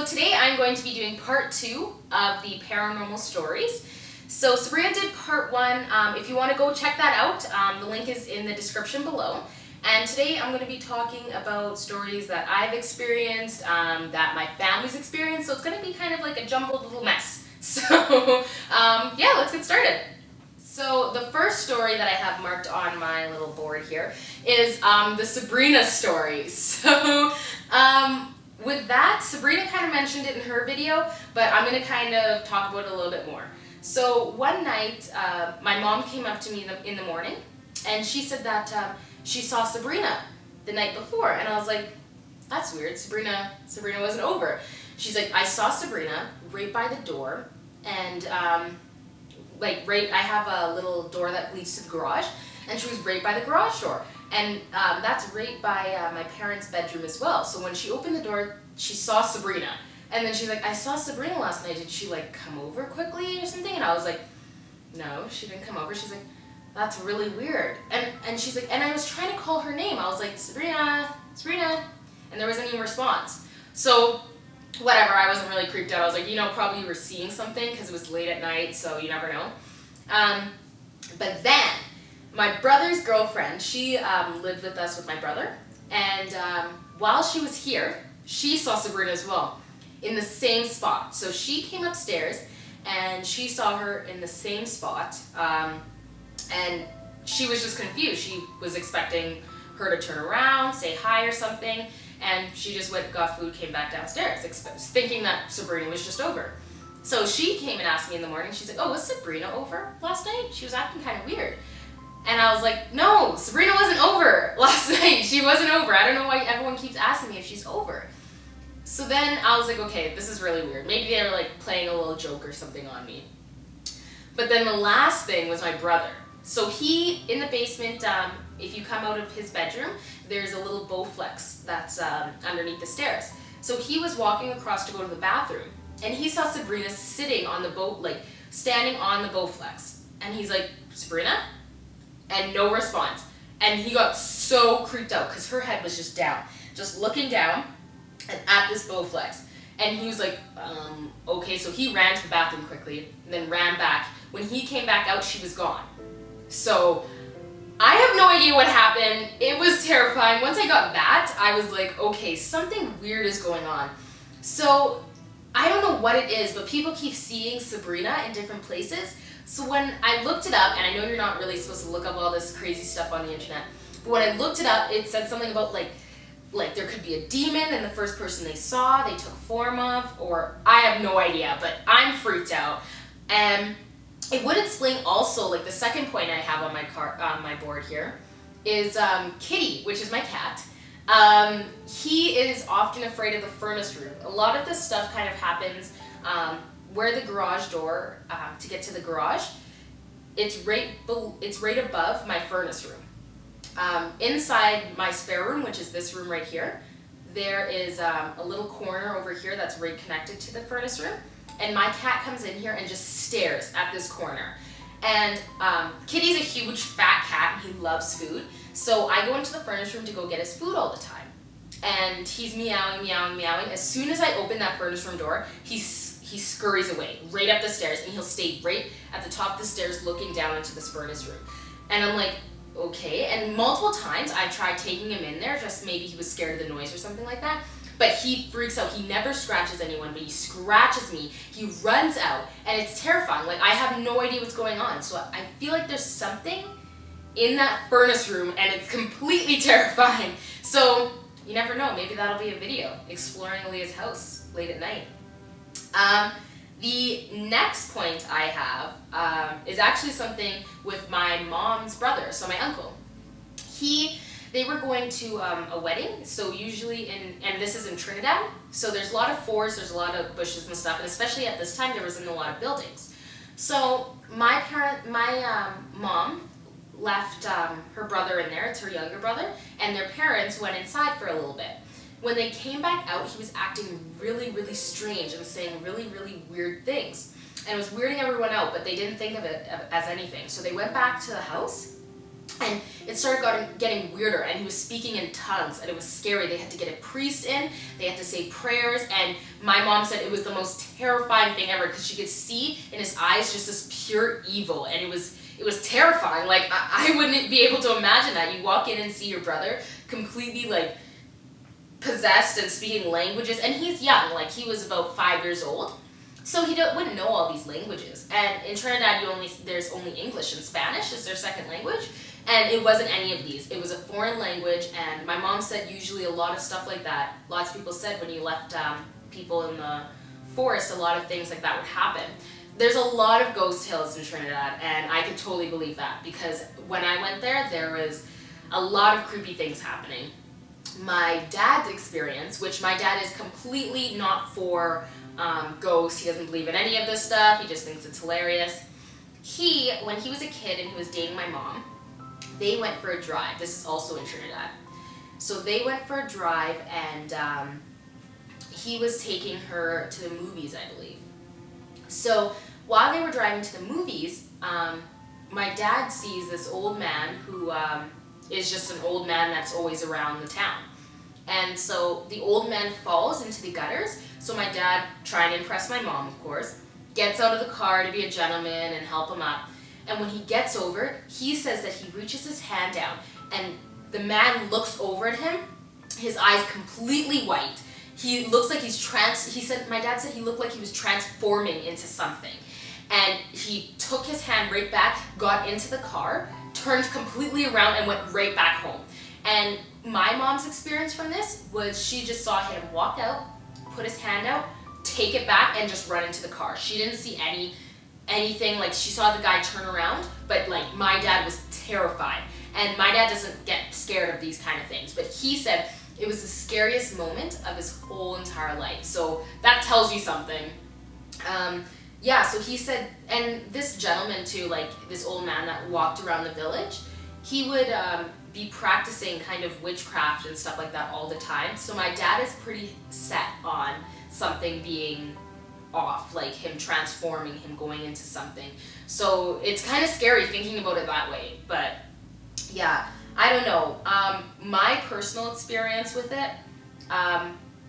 today I'm going to be doing part 2 of the paranormal stories. So Sabrina did part 1. If you want to go check that out, the link is in the description below. And today I'm going to be talking about stories that I've experienced, that my family's experienced. So it's going to be kind of like a jumbled little mess. So yeah, let's get started. So the first story that I have marked on my little board here is the Sabrina story. So with that, Sabrina kind of mentioned it in her video, but I'm going to kind of talk about it a little bit more. So one night, my mom came up to me in the morning, and she said that she saw Sabrina the night before, and I was like, that's weird, Sabrina wasn't over. She's like, I saw Sabrina right by the door, and I have a little door that leads to the garage, and she was right by the garage door. And that's right by my parents' bedroom as well. So when she opened the door, she saw Sabrina. And then she's like, I saw Sabrina last night. Did she like come over quickly or something? And I was like, no, she didn't come over. She's like, that's really weird. And she's like, and I was trying to call her name. I was like, Sabrina. And there wasn't any response. So whatever, I wasn't really creeped out. I was like, probably you were seeing something because it was late at night, so you never know. But then my brother's girlfriend, she lived with us with my brother, and while she was here, she saw Sabrina as well, in the same spot. So she came upstairs, and she saw her in the same spot, and she was just confused. She was expecting her to turn around, say hi or something, and she just went, got food, came back downstairs, thinking that Sabrina was just over. So she came and asked me in the morning, she's like, oh, was Sabrina over last night? She was acting kind of weird. And I was like, no, Sabrina wasn't over last night. She wasn't over. I don't know why everyone keeps asking me if she's over. So then I was like, okay, this is really weird. Maybe they were like playing a little joke or something on me. But then the last thing was my brother. So he, in the basement, if you come out of his bedroom, there's a little Bowflex that's underneath the stairs. So he was walking across to go to the bathroom, and he saw Sabrina sitting on the boat, like standing on the Bowflex. And he's like, Sabrina? And no response. And he got so creeped out because her head was just down, just looking down at this Bowflex. And he was like, okay. So he ran to the bathroom quickly, and then ran back. When he came back out, she was gone. So I have no idea what happened. It was terrifying. Once I got that, I was like, okay, something weird is going on. So I don't know what it is, but people keep seeing Sabrina in different places. So when I looked it up, and I know you're not really supposed to look up all this crazy stuff on the internet, but when I looked it up, it said something about like there could be a demon and the first person they saw, they took form of, or I have no idea, but I'm freaked out. And it would explain also, like the second point I have on my board here is Kitty, which is my cat. He is often afraid of the furnace room. A lot of this stuff kind of happens where the garage door, to get to the garage, it's right above my furnace room. Inside my spare room, which is this room right here, there is a little corner over here that's right connected to the furnace room, and my cat comes in here and just stares at this corner. And Kitty's a huge fat cat, and he loves food, so I go into the furnace room to go get his food all the time. And he's meowing. As soon as I open that furnace room door, he scurries away, right up the stairs, and he'll stay right at the top of the stairs looking down into this furnace room. And I'm like, okay. And multiple times I've tried taking him in there, just maybe he was scared of the noise or something like that. But he freaks out. He never scratches anyone, but he scratches me. He runs out, and it's terrifying. Like, I have no idea what's going on. So I feel like there's something in that furnace room, and it's completely terrifying. So you never know. Maybe that'll be a video, exploring Aaliyah's house late at night. The next point I have is actually something with my mom's brother, so my uncle. They were going to a wedding, so usually and this is in Trinidad, so there's a lot of forests, there's a lot of bushes and stuff, and especially at this time there wasn't a lot of buildings. So my mom left her brother in there, it's her younger brother, and their parents went inside for a little bit. When they came back out, he was acting really, really strange and saying really, really weird things. And it was weirding everyone out, but they didn't think of it as anything. So they went back to the house, And it started getting weirder, and he was speaking in tongues, and it was scary. They had to get a priest in, they had to say prayers, and my mom said it was the most terrifying thing ever, because she could see in his eyes just this pure evil, and it was terrifying. Like, I wouldn't be able to imagine that. You walk in and see your brother completely, like, possessed and speaking languages, and he's young, like, he was about 5 years old. So he wouldn't know all these languages. And in Trinidad, there's only English and Spanish is their second language. And it wasn't any of these. It was a foreign language. And my mom said usually a lot of stuff like that, lots of people said when you left people in the forest, a lot of things like that would happen. There's a lot of ghost tales in Trinidad, and I could totally believe that, because when I went there, there was a lot of creepy things happening. My dad's experience, which my dad is completely not for ghosts, he doesn't believe in any of this stuff, he just thinks it's hilarious. When he was a kid and he was dating my mom, they went for a drive. This is also in Trinidad. So they went for a drive, and he was taking her to the movies, I believe. So while they were driving to the movies, my dad sees this old man who is just an old man that's always around the town. And so the old man falls into the gutters. So my dad, trying to impress my mom, of course, gets out of the car to be a gentleman and help him up. And when he gets over, he says that he reaches his hand down, and the man looks over at him, his eyes completely white. He looks like my dad said he looked like he was transforming into something. And he took his hand right back, got into the car, turned completely around, and went right back home. And my mom's experience from this was she just saw him walk out, put his hand out, take it back, and just run into the car. She didn't see anything, like she saw the guy turn around, but like my dad was terrified. And my dad doesn't get scared of these kind of things, but he said it was the scariest moment of his whole entire life. So that tells you something. Yeah, so he said, and this gentleman too, like this old man that walked around the village, he would be practicing kind of witchcraft and stuff like that all the time. So my dad is pretty set on something being off, like him transforming, him going into something. So it's kind of scary thinking about it that way. But yeah, I don't know. My personal experience with it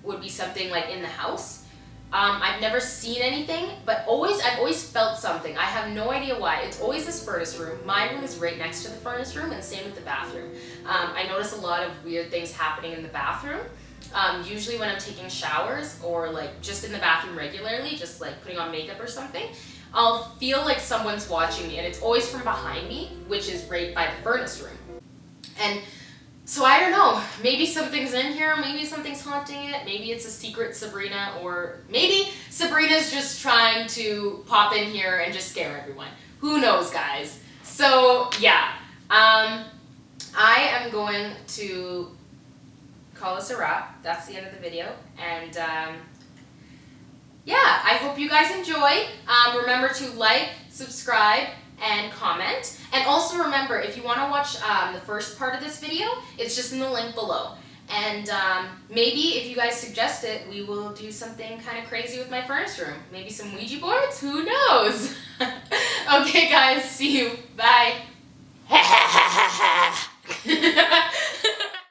would be something like in the house. I've never seen anything, but I've always felt something. I have no idea why. It's always this furnace room. My room is right next to the furnace room, and same with the bathroom. I notice a lot of weird things happening in the bathroom. Usually when I'm taking showers, or like just in the bathroom regularly, just like putting on makeup or something, I'll feel like someone's watching me, and it's always from behind me, which is right by the furnace room. And so I don't know, maybe something's in here, maybe something's haunting it, maybe it's a secret Sabrina, or maybe Sabrina's just trying to pop in here and just scare everyone. Who knows, guys? So yeah, I am going to call this a wrap. That's the end of the video, and yeah, I hope you guys enjoyed. Remember to like, subscribe, and comment. And also remember, if you want to watch the first part of this video, it's just in the link below. And maybe if you guys suggest it, we will do something kind of crazy with my furnace room. Maybe some Ouija boards? Who knows? Okay guys, see you. Bye.